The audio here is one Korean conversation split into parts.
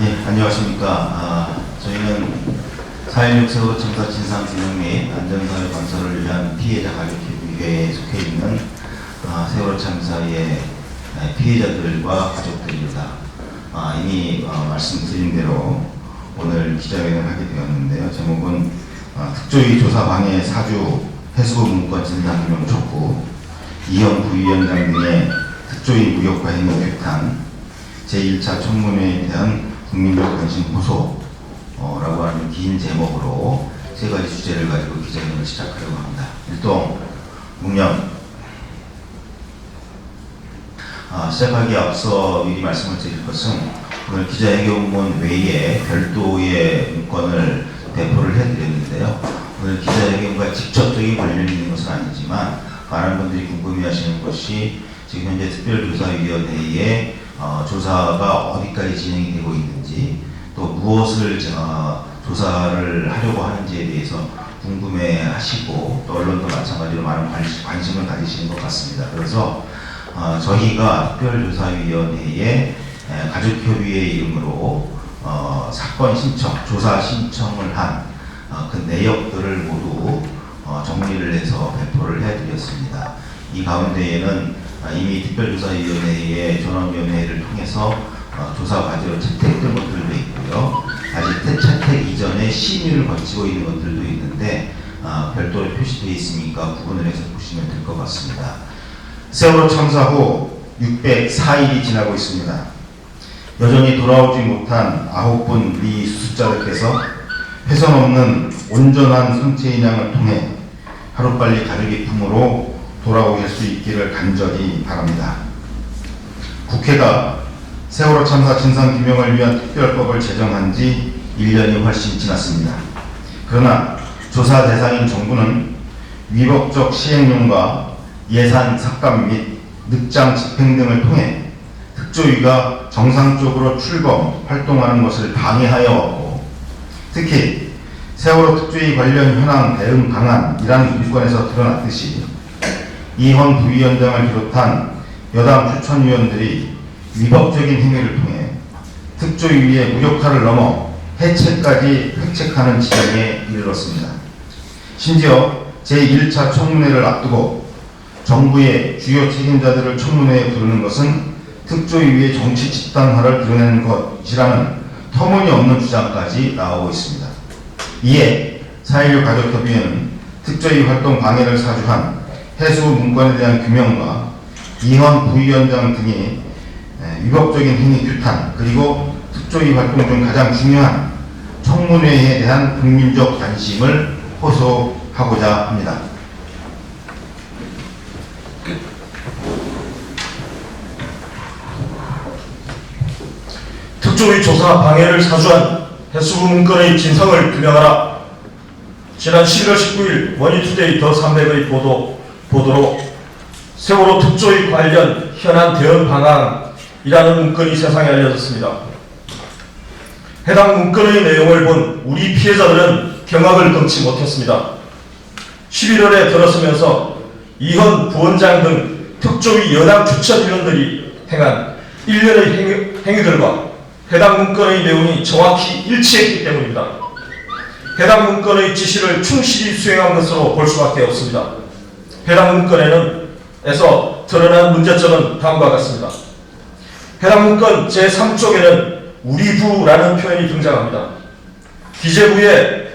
예, 안녕하십니까. 저희는 4.16 세월호 참사 진상규명 및 안전사회 건설을 위한 피해자 가족협의회에 속해 있는 세월호 참사의 피해자들과 가족들입니다. 이미 말씀드린 대로 오늘 기자회견을 하게 되었는데요. 제목은 특조위 조사 방해 사주 해수부 문건 진상규명 촉구, 이현 부위원장 등의 특조위 무력화 행위 규탄, 제1차 청문회에 대한 국민적 관심 호소라고 하는 긴 제목으로 세 가지 주제를 가지고 기자회견을 시작하려고 합니다. 일동 묵념. 시작하기에 앞서 미리 말씀을 드릴 것은 오늘 기자회견문 외에 별도의 문건을 배포를 해드렸는데요. 오늘 기자회견과 직접적인 관련이 있는 것은 아니지만 많은 분들이 궁금해하시는 것이 지금 현재 특별조사위원회의 조사가 어디까지 진행이 되고 있는지, 또 무엇을 조사를 하려고 하는지에 대해서 궁금해하시고, 또 언론도 마찬가지로 많은 관심을 가지시는 것 같습니다. 그래서 저희가 특별조사위원회의 가족협의회 이름으로 사건 신청, 조사 신청을 한 그 내역들을 모두 정리를 해서 배포를 해드렸습니다. 이 가운데에는 이미 특별조사위원회의 전원위원회를 통해서 조사 과제로 채택된 것들도 있고요. 아직 채택 이전에 심의를 거치고 있는 것들도 있는데 별도로 표시되어 있으니까 구분을 해서 보시면 될 것 같습니다. 세월호 참사 후 604일이 지나고 있습니다. 여전히 돌아오지 못한 9분 미 수습자들께서 훼손 없는 온전한 선체 인양을 통해 하루빨리 가족의 품으로 돌아오실 수 있기를 간절히 바랍니다. 국회가 세월호 참사 진상규명을 위한 특별법을 제정한 지 1년이 훨씬 지났습니다. 그러나 조사 대상인 정부는 위법적 시행령과 예산 삭감 및 늑장 집행 등을 통해 특조위가 정상적으로 출범, 활동하는 것을 방해하여 왔고, 특히 세월호 특조위 관련 현황 대응 방안이라는 문건에서 드러났듯이 이현 부위원장을 비롯한 여당 추천위원들이 위법적인 행위를 통해 특조위의 무력화를 넘어 해체까지 획책하는 지경에 이르렀습니다. 심지어 제1차 청문회를 앞두고 정부의 주요 책임자들을 청문회에 부르는 것은 특조위의 정치 집단화를 드러내는 것이라는 터무니없는 주장까지 나오고 있습니다. 이에 4.16 가족협의회는 특조위 활동 방해를 사주한 해수부 문건에 대한 규명과 이현 부위원장 등의 위법적인 행위 규탄, 그리고 특조위 활동 중 가장 중요한 청문회에 대한 국민적 관심을 호소하고자 합니다. 특조위 조사 방해를 사주한 해수부 문건의 진상을 규명하라. 지난 11월 19일 머니투데이 더 300의 보도로 세월호 특조위 관련 현안 대응 방안이라는 문건이 세상에 알려졌습니다. 해당 문건의 내용을 본 우리 피해자들은 경악을 금치 못했습니다. 11월에 들어서면서 이현 부원장 등 특조위 여당 추천위원들이 행한 일련의 행위들과 해당 문건의 내용이 정확히 일치했기 때문입니다. 해당 문건의 지시를 충실히 수행한 것으로 볼 수밖에 없습니다. 해당 문건에서 드러난 문제점은 다음과 같습니다. 해당 문건 제3쪽에는 우리 부라는 표현이 등장합니다. 기재부에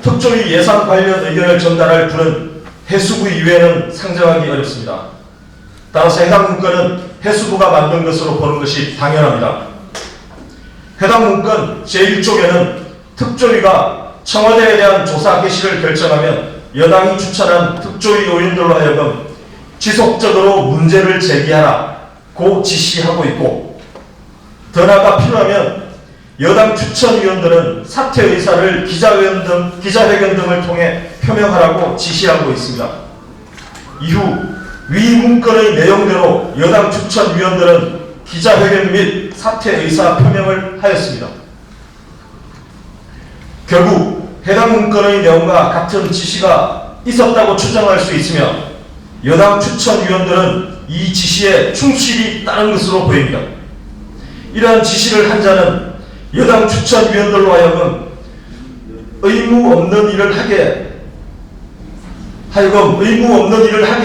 특조위 예산 관련 의견을 전달할 부는 해수부 이외에는 상정하기 어렵습니다. 따라서 해당 문건은 해수부가 만든 것으로 보는 것이 당연합니다. 해당 문건 제1쪽에는 특조위가 청와대에 대한 조사 개시를 결정하면 여당이 추천한 특조위 요인들로 하여금 지속적으로 문제를 제기하라고 지시하고 있고, 더 나아가 필요하면 여당 추천위원들은 사퇴 의사를 기자회견 등을 통해 표명하라고 지시하고 있습니다. 이후 위 문건의 내용대로 여당 추천위원들은 기자회견 및 사퇴 의사 표명을 하였습니다. 결국 해당 문건의 내용과 같은 지시가 있었다고 추정할 수 있으며 여당 추천위원들은 이 지시에 충실히 따른 것으로 보입니다. 이러한 지시를 한 자는 여당 추천위원들로 하여금 의무 없는 일을 하게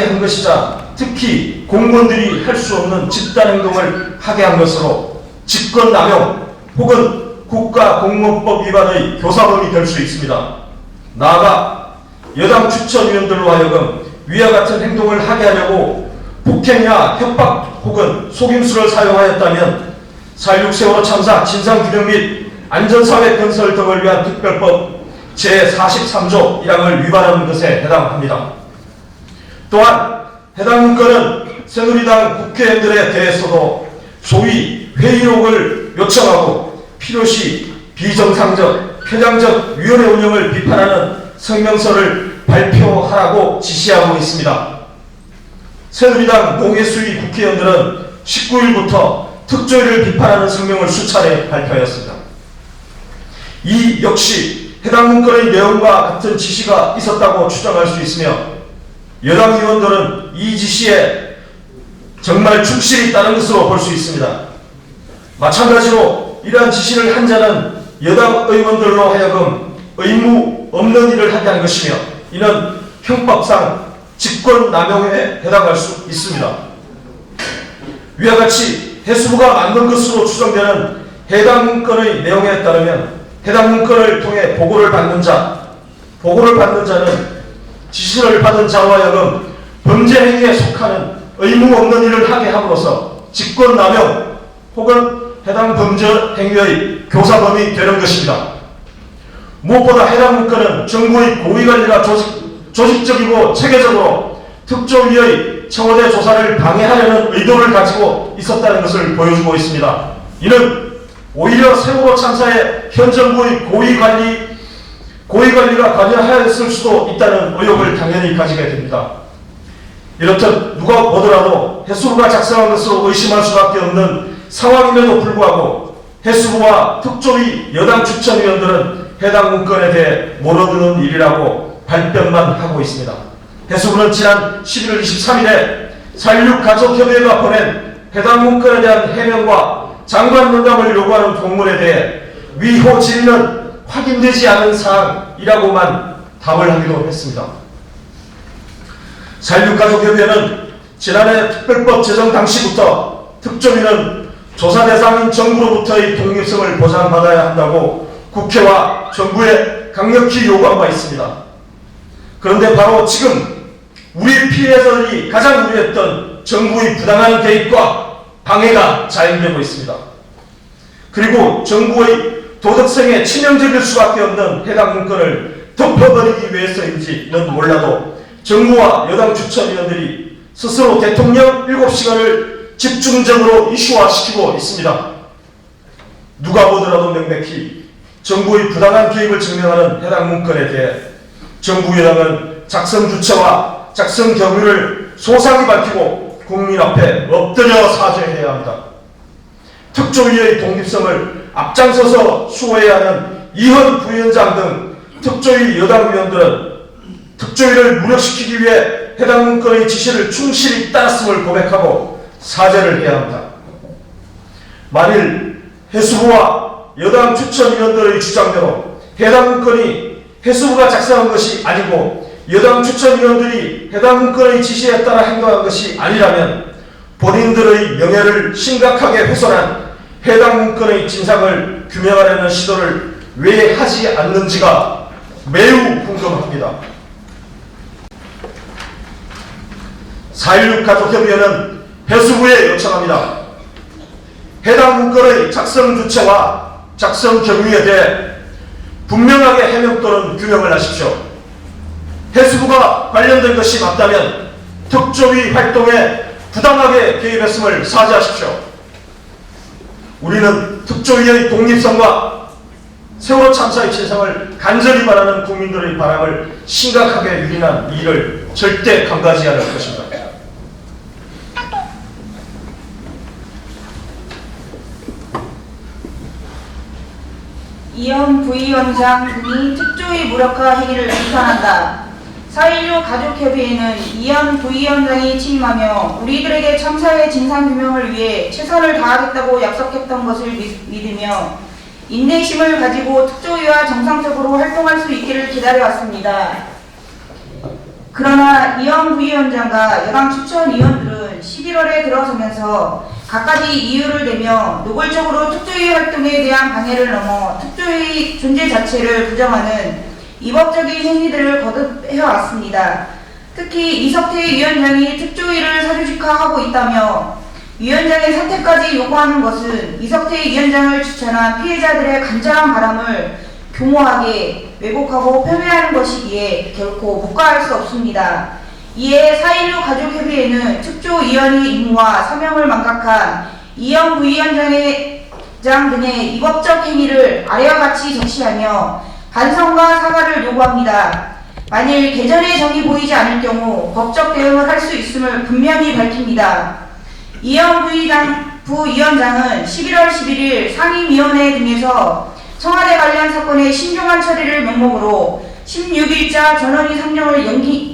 한 것이자 특히 공무원들이 할 수 없는 집단 행동을 하게 한 것으로 직권남용 혹은 국가공무원법 위반의 교사범이 될 수 있습니다. 나아가 여당 추천위원들로 하여금 위와 같은 행동을 하게 하려고 폭행이나 협박 혹은 속임수를 사용하였다면 4.16 세월호 참사 진상규명 및 안전사회 건설 등을 위한 특별법 제43조 1항을 위반하는 것에 해당합니다. 또한 해당 문건은 새누리당 국회의원들에 대해서도 소위 회의록을 요청하고 필요시 비정상적, 편향적 위원회 운영을 비판하는 성명서를 발표하라고 지시하고 있습니다. 새누리당 농해수위 국회의원들은 19일부터 특조위를 비판하는 성명을 수차례 발표하였습니다. 이 역시 해당 문건의 내용과 같은 지시가 있었다고 추정할 수 있으며 여당 의원들은 이 지시에 정말 충실히 따른 것으로 볼 수 있습니다. 마찬가지로 이러한 지시를 한 자는 여당 의원들로 하여금 의무 없는 일을 하게 한 것이며 이는 형법상 직권남용에 해당할 수 있습니다. 위와 같이 해수부가 만든 것으로 추정되는 해당 문건의 내용에 따르면 해당 문건을 통해 보고를 받는 자는 지시를 받은 자와 하여금 범죄 행위에 속하는 의무 없는 일을 하게 함으로써 직권남용 혹은 해당 범죄 행위의 교사범이 되는 것입니다. 무엇보다 해당 문건은 정부의 고위관리가 조직적이고 체계적으로 특조위의 청와대 조사를 방해하려는 의도를 가지고 있었다는 것을 보여주고 있습니다. 이는 오히려 세월호 참사에 현 정부의 고위관리가 관여하였을 수도 있다는 의혹을 당연히 가지게 됩니다. 이렇듯 누가 보더라도 해수부가 작성한 것으로 의심할 수밖에 없는 상황임에도 불구하고 해수부와 특조위 여당 추천위원들은 해당 문건에 대해 몰아드는 일이라고 발뺌만 하고 있습니다. 해수부는 지난 11월 23일에 4.16 가족협의회가 보낸 해당 문건에 대한 해명과 장관 면담을 요구하는 공문에 대해 위호 질의는 확인되지 않은 사항이라고만 답을 하기도 했습니다. 4.16 가족협의회는 지난해 특별법 제정 당시부터 특조위는 조사 대상인 정부로부터의 독립성을 보장받아야 한다고 국회와 정부에 강력히 요구한 바 있습니다. 그런데 바로 지금 우리 피해자들이 가장 우려했던 정부의 부당한 개입과 방해가 자행되고 있습니다. 그리고 정부의 도덕성에 치명적일 수밖에 없는 해당 문건을 덮어버리기 위해서인지는 몰라도 정부와 여당 추천위원들이 스스로 대통령 7시간을 집중적으로 이슈화시키고 있습니다. 누가 보더라도 명백히 정부의 부당한 개입을 증명하는 해당 문건에 대해 정부 여당은 작성 주체와 작성 경위를 소상히 밝히고 국민 앞에 엎드려 사죄해야 합니다. 특조위의 독립성을 앞장서서 수호해야 하는 이현 부위원장 등 특조위 여당 위원들은 특조위를 무력시키기 위해 해당 문건의 지시를 충실히 따랐음을 고백하고 사죄를 해야 합니다. 만일 해수부와 여당 추천위원들의 주장대로 해당 문건이 해수부가 작성한 것이 아니고 여당 추천위원들이 해당 문건의 지시에 따라 행동한 것이 아니라면 본인들의 명예를 심각하게 훼손한 해당 문건의 진상을 규명하려는 시도를 왜 하지 않는지가 매우 궁금합니다. 4.16 가족협의회는 해수부에 요청합니다. 해당 문건의 작성 주체와 작성 경위에 대해 분명하게 해명 또는 규명을 하십시오. 해수부가 관련된 것이 맞다면 특조위 활동에 부당하게 개입했음을 사죄하십시오. 우리는 특조위의 독립성과 세월호 참사의 진상을 간절히 바라는 국민들의 바람을 심각하게 유린한 이 일을 절대 간과하지 않을 것입니다. 이현 부위원장이 특조위 무력화 행위를 비판한다. 4.16 가족협의회는 이현 부위원장이 취임하며 우리들에게 참사의 진상규명을 위해 최선을 다하겠다고 약속했던 것을 믿으며 인내심을 가지고 특조위와 정상적으로 활동할 수 있기를 기다려왔습니다. 그러나 이현 부위원장과 여당 추천위원들은 11월에 들어서면서 갖가지 이유를 대며 노골적으로 특조위 활동에 대한 방해를 넘어 특조위 존재 자체를 부정하는 위법적인 행위들을 거듭해왔습니다. 특히 이석태 위원장이 특조위를 사조직화하고 있다며 위원장의 사퇴까지 요구하는 것은 이석태 위원장을 추천한 피해자들의 간절한 바람을 교모하게 왜곡하고 폄훼하는 것이기에 결코 묵과할 수 없습니다. 이에 4.16 가족협의회는 특조위원의 임무와 사명을 망각한 이현 부위원장 등의 위법적 행위를 아래와 같이 적시하며 반성과 사과를 요구합니다. 만일 개전의 정이 보이지 않을 경우 법적 대응을 할 수 있음을 분명히 밝힙니다. 이현 부위원장은 11월 11일 상임위원회 등에서 청와대 관련 사건의 신중한 처리를 명목으로 16일자 전원의 상정을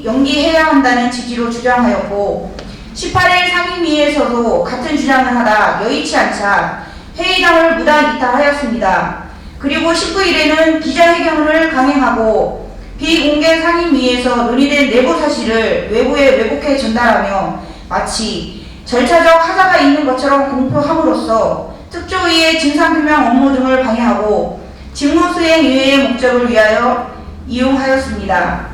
연기해야 한다는 취지로 주장하였고 18일 상임위에서도 같은 주장을 하다 여의치 않자 회의장을 무단 이탈하였습니다. 그리고 19일에는 기자회견을 강행하고 비공개 상임위에서 논의된 내부 사실을 외부에 왜곡해 전달하며 마치 절차적 하자가 있는 것처럼 공표함으로써 특조위의 진상규명 업무 등을 방해하고 직무수행 이외의 목적을 위하여 이용하였습니다.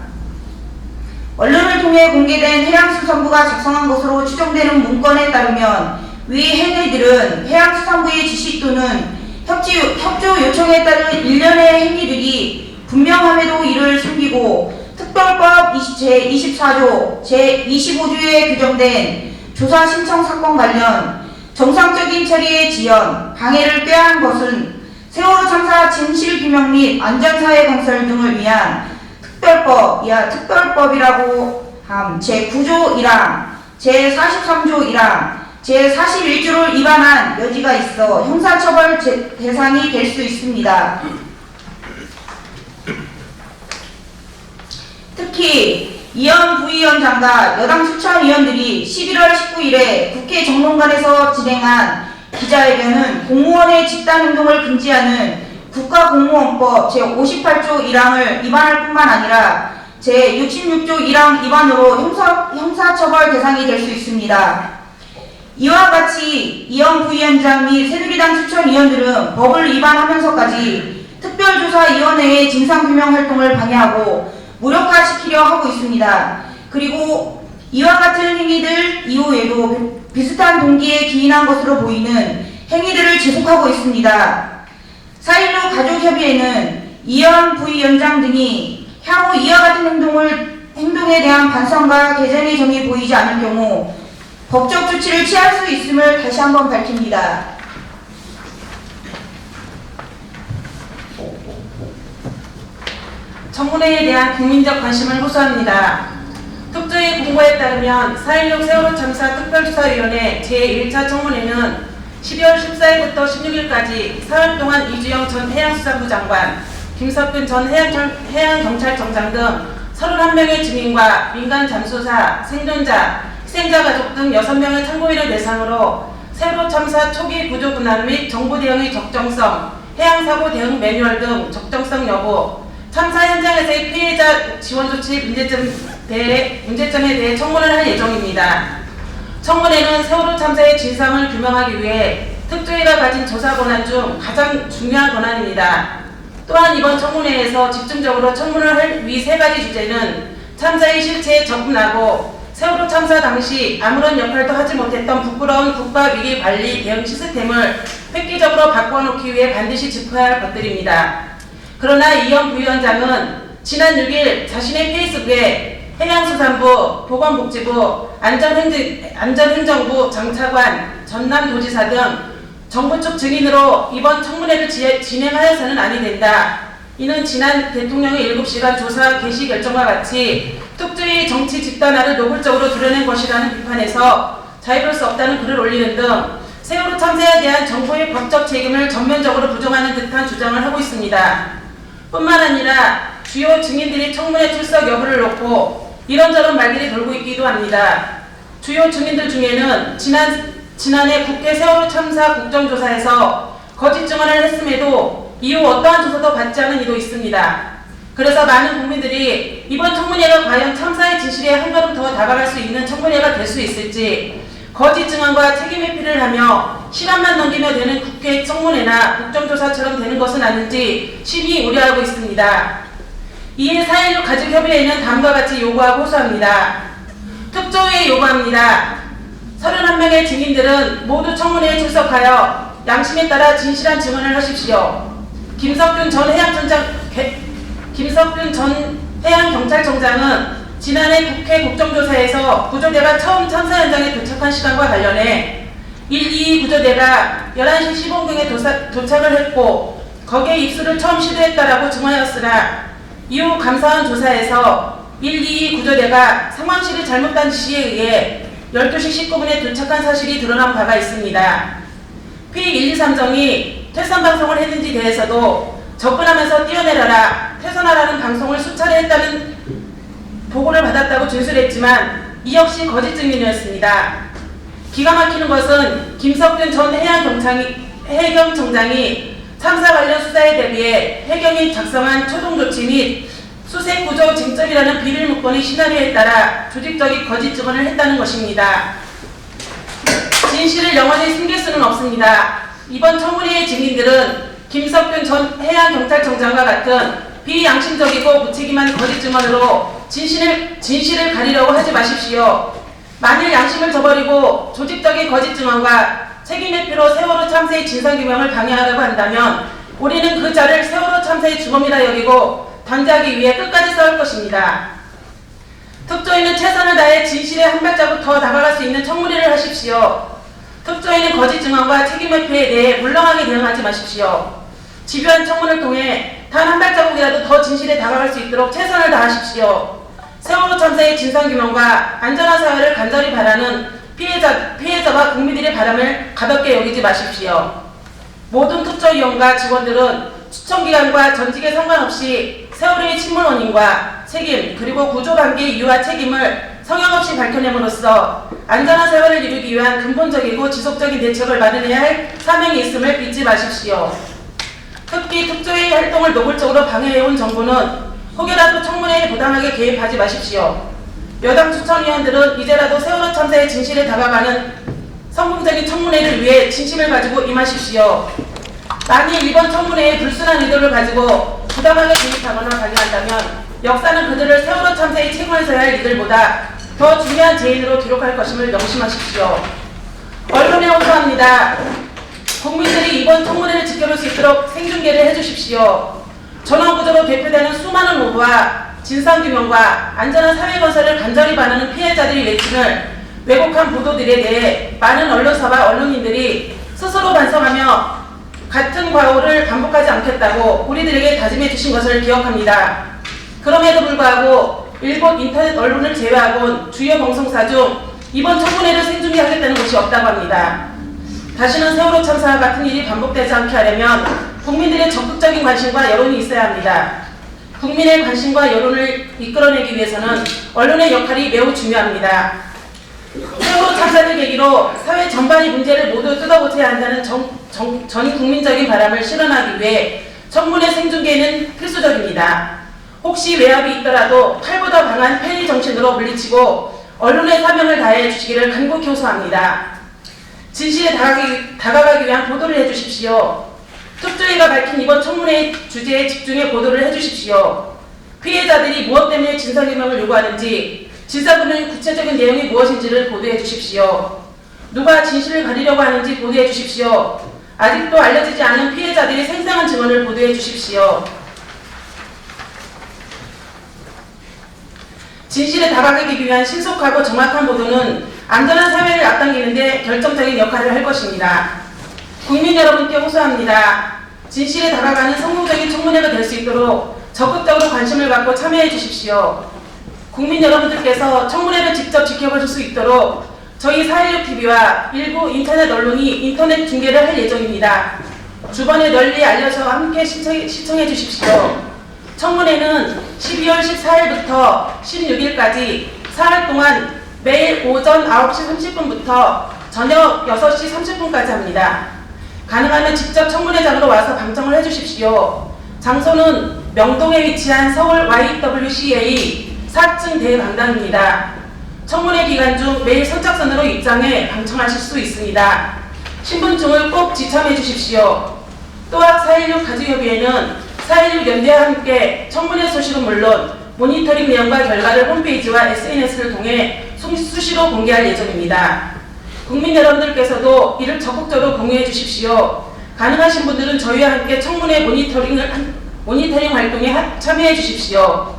언론을 통해 공개된 해양수산부가 작성한 것으로 추정되는 문건에 따르면 위 행위들은 해양수산부의 지시 또는 협조 요청에 따른 일련의 행위들이 분명함에도 이를 숨기고 특별법 제24조, 제25조에 규정된 조사 신청 사건 관련 정상적인 처리의 지연, 방해를 꾀한 것은 세월호 참사 진실규명 및 안전사회 건설 등을 위한 특별법, 이하 특별법이라고 함 제9조 1항, 제43조 1항, 제41조를 위반한 여지가 있어 형사처벌 대상이 될 수 있습니다. 특히 이현 부위원장과 여당 추천위원들이 11월 19일에 국회 정론관에서 진행한 기자회견은 공무원의 집단행동을 금지하는 국가공무원법 제58조 1항을 위반할 뿐만 아니라 제66조 1항 위반으로 형사처벌 대상이 될 수 있습니다. 이와 같이 이현 부위원장 및 새누리당 추천위원들은 법을 위반하면서까지 특별조사위원회의 진상규명 활동을 방해하고 무력화시키려 하고 있습니다. 그리고 이와 같은 행위들 이후에도 비슷한 동기에 기인한 것으로 보이는 행위들을 지속하고 있습니다. 4.16 가족협의회는 이현 부위원장 등이 향후 이와 같은 행동에 대한 반성과 개선의 정이 보이지 않을 경우 법적 조치를 취할 수 있음을 다시 한번 밝힙니다. 청문회에 대한 국민적 관심을 호소합니다. 특조위 공고에 따르면 4.16 세월호 참사 특별조사위원회 제1차 청문회는 12월 14일부터 16일까지 사흘 동안 이주영 전 해양수산부 장관, 김석근 전 해양경찰청장 등 31명의 증인과 민간 잠수사, 생존자, 희생자 가족 등 6명의 참고인을 대상으로 세월호 참사 초기 구조 분할 및 정보 대응의 적정성, 해양사고 대응 매뉴얼 등 적정성 여부, 참사 현장에서의 피해자 지원 조치 문제점에 대해 청문을 할 예정입니다. 청문회는 세월호 참사의 진상을 규명하기 위해 특조위가 가진 조사 권한 중 가장 중요한 권한입니다. 또한 이번 청문회에서 집중적으로 청문을 할 위 3가지 주제는 참사의 실체에 접근하고 세월호 참사 당시 아무런 역할도 하지 못했던 부끄러운 국가위기관리 대응 시스템을 획기적으로 바꿔놓기 위해 반드시 짚어야 할 것들입니다. 그러나 이현 부위원장은 지난 6일 자신의 페이스북에 해양수산부, 보건복지부, 안전행정부 장차관, 전남도지사 등 정부 측 증인으로 이번 청문회를 진행하여서는 아니 된다. 이는 지난 대통령의 7시간 조사 개시 결정과 같이 특조위 정치 집단화를 노골적으로 드러낸 것이라는 비판에서 자유로울 수 없다는 글을 올리는 등 세월호 참사에 대한 정부의 법적 책임을 전면적으로 부정하는 듯한 주장을 하고 있습니다. 뿐만 아니라 주요 증인들이 청문회 출석 여부를 놓고 이런저런 말들이 돌고 있기도 합니다. 주요 증인들 중에는 지난해 국회 세월호 참사 국정조사에서 거짓 증언을 했음에도 이후 어떠한 조사도 받지 않은 이도 있습니다. 그래서 많은 국민들이 이번 청문회가 과연 참사의 진실에 한 걸음 더 다가갈 수 있는 청문회가 될 수 있을지, 거짓 증언과 책임 회피를 하며 시간만 넘기며 되는 국회 청문회나 국정조사처럼 되는 것은 아닌지 심히 우려하고 있습니다. 이에 4.16 가족협의회는 다음과 같이 요구하고 호소합니다. 특조위에 요구합니다. 31명의 증인들은 모두 청문회에 출석하여 양심에 따라 진실한 증언을 하십시오. 김석균 전 해양경찰청장은 지난해 국회 국정조사에서 구조대가 처음 참사 현장에 도착한 시간과 관련해 122 구조대가 11시 15분에 도착을 했고 거기에 입수를 처음 시도했다라고 증언하였으나 이후 감사원 조사에서 122 구조대가 상황실을 잘못한 지시에 의해 12시 19분에 도착한 사실이 드러난 바가 있습니다. P123정이 퇴선 방송을 했는지 대해서도 접근하면서 뛰어내려라, 퇴선하라는 방송을 수차례 했다는 보고를 받았다고 진술했지만 이 역시 거짓 증인이었습니다. 기가 막히는 것은 김석균 전 해경청장이 참사 관련 수사에 대비해 해경이 작성한 초동조치 및 수색구조 쟁점이라는 비밀 문건의 시나리오에 따라 조직적인 거짓 증언을 했다는 것입니다. 진실을 영원히 숨길 수는 없습니다. 이번 청문회의 증인들은 김석균 전 해양경찰청장과 같은 비양심적이고 무책임한 거짓 증언으로 진실을 가리려고 하지 마십시오. 만일 양심을 저버리고 조직적인 거짓 증언과 책임 회피로 세월호 참사의 진상규명을 방해하려고 한다면 우리는 그 자를 세월호 참사의 주범이라 여기고 단죄하기 위해 끝까지 싸울 것입니다. 특조위는 최선을 다해 진실에 한 발자국 더 다가갈 수 있는 청문회를 하십시오. 특조위는 거짓 증언과 책임 회피에 대해 물렁하게 대응하지 마십시오. 집요한 청문을 통해 단 한 발자국이라도 더 진실에 다가갈 수 있도록 최선을 다하십시오. 세월호 참사의 진상규명과 안전한 사회를 간절히 바라는 피해자와 국민들의 바람을 가볍게 여기지 마십시오. 모든 특조위원과 직원들은 추천기간과 전직에 상관없이 세월호의 침몰 원인과 책임 그리고 구조관계의 이유와 책임을 성역없이 밝혀냄으로써 안전한 세월을 이루기 위한 근본적이고 지속적인 대책을 마련해야 할 사명이 있음을 잊지 마십시오. 특히 특조위 활동을 노골적으로 방해해온 정부는 혹여라도 청문회에 부당하게 개입하지 마십시오. 여당 추천위원들은 이제라도 세월호 참사의 진실에 다가가는 성공적인 청문회를 위해 진심을 가지고 임하십시오. 만일 이번 청문회에 불순한 의도를 가지고 부당하게 개입하거나 방해한다면 역사는 그들을 세월호 참사의 책임을 져야 할 이들보다 더 중요한 죄인으로 기록할 것임을 명심하십시오. 언론에 호소합니다. 국민들이 이번 청문회를 지켜볼 수 있도록 생중계를 해주십시오. 전원구조로 대표되는 수많은 오보와 진상규명과 안전한 사회건설을 간절히 바라는 피해자들의 외침을 왜곡한 보도들에 대해 많은 언론사와 언론인들이 스스로 반성하며 같은 과오를 반복하지 않겠다고 우리들에게 다짐해 주신 것을 기억합니다. 그럼에도 불구하고 일본 인터넷 언론을 제외하곤 주요 방송사 중 이번 청문회를 생중계하겠다는 곳이 없다고 합니다. 다시는 세월호 참사와 같은 일이 반복되지 않게 하려면 국민들의 적극적인 관심과 여론이 있어야 합니다. 국민의 관심과 여론을 이끌어내기 위해서는 언론의 역할이 매우 중요합니다. 세월호 참사를 계기로 사회 전반의 문제를 모두 뜯어고쳐야 한다는 전 국민적인 바람을 실현하기 위해 청문회 생중계는 필수적입니다. 혹시 외압이 있더라도 칼보다 강한 팬의 정신으로 물리치고 언론의 사명을 다해 주시기를 간곡히 호소합니다. 진실에 다가가기 위한 보도를 해주십시오. 특조위가 밝힌 이번 청문회 주제에 집중해 보도를 해주십시오. 피해자들이 무엇 때문에 진상규명을 요구하는지, 진상규명의 구체적인 내용이 무엇인지를 보도해 주십시오. 누가 진실을 가리려고 하는지 보도해 주십시오. 아직도 알려지지 않은 피해자들의 생생한 증언을 보도해 주십시오. 진실에 다가가기 위한 신속하고 정확한 보도는 안전한 사회를 앞당기는 데 결정적인 역할을 할 것입니다. 국민 여러분께 호소합니다. 진실에 다가가는 성공적인 청문회가 될 수 있도록 적극적으로 관심을 갖고 참여해 주십시오. 국민 여러분들께서 청문회를 직접 지켜보실 수 있도록 저희 4.16TV와 일부 인터넷 언론이 인터넷 중계를 할 예정입니다. 주변에 널리 알려서 함께 시청해 주십시오. 청문회는 12월 14일부터 16일까지 사흘 동안 매일 오전 9시 30분부터 저녁 6시 30분까지 합니다. 가능하면 직접 청문회장으로 와서 방청을 해주십시오. 장소는 명동에 위치한 서울 YWCA 4층 대강당입니다. 청문회 기간 중 매일 선착순으로 입장해 방청하실 수 있습니다. 신분증을 꼭 지참해 주십시오. 또한 4.16 가족협의회는 4.16 연대와 함께 청문회 소식은 물론 모니터링 내용과 결과를 홈페이지와 SNS를 통해 수시로 공개할 예정입니다. 국민 여러분들께서도 이를 적극적으로 공유해 주십시오. 가능하신 분들은 저희와 함께 청문회 모니터링 활동에 참여해 주십시오.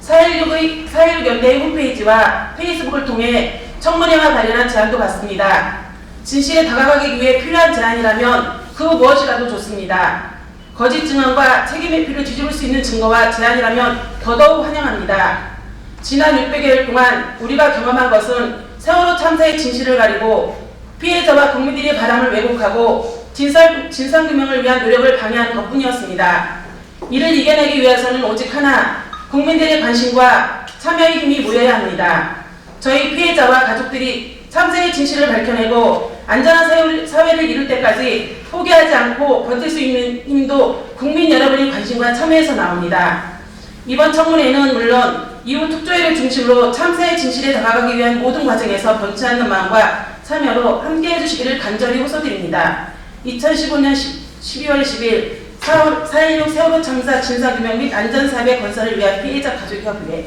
4.16 연대의 홈페이지와 페이스북을 통해 청문회와 관련한 제안도 받습니다. 진실에 다가가기 위해 필요한 제안이라면 그 무엇이라도 좋습니다. 거짓 증언과 책임의 피를 뒤집을 수 있는 증거와 제안이라면 더더욱 환영합니다. 지난 600여일 동안 우리가 경험한 것은 세월호 참사의 진실을 가리고 피해자와 국민들의 바람을 왜곡하고 진상규명을 위한 노력을 방해한 것뿐이었습니다. 이를 이겨내기 위해서는 오직 하나, 국민들의 관심과 참여의 힘이 모여야 합니다. 저희 피해자와 가족들이 참사의 진실을 밝혀내고 안전한 사회를 이룰 때까지 포기하지 않고 버틸 수 있는 힘도 국민 여러분의 관심과 참여에서 나옵니다. 이번 청문회는 물론 이후 특조위를 중심으로 참사의 진실에 다가가기 위한 모든 과정에서 변치 않는 마음과 참여로 함께해 주시기를 간절히 호소드립니다. 2015년 12월 10일 4.16 세월호 참사 진상규명 및 안전사회 건설을 위한 피해자 가족협의회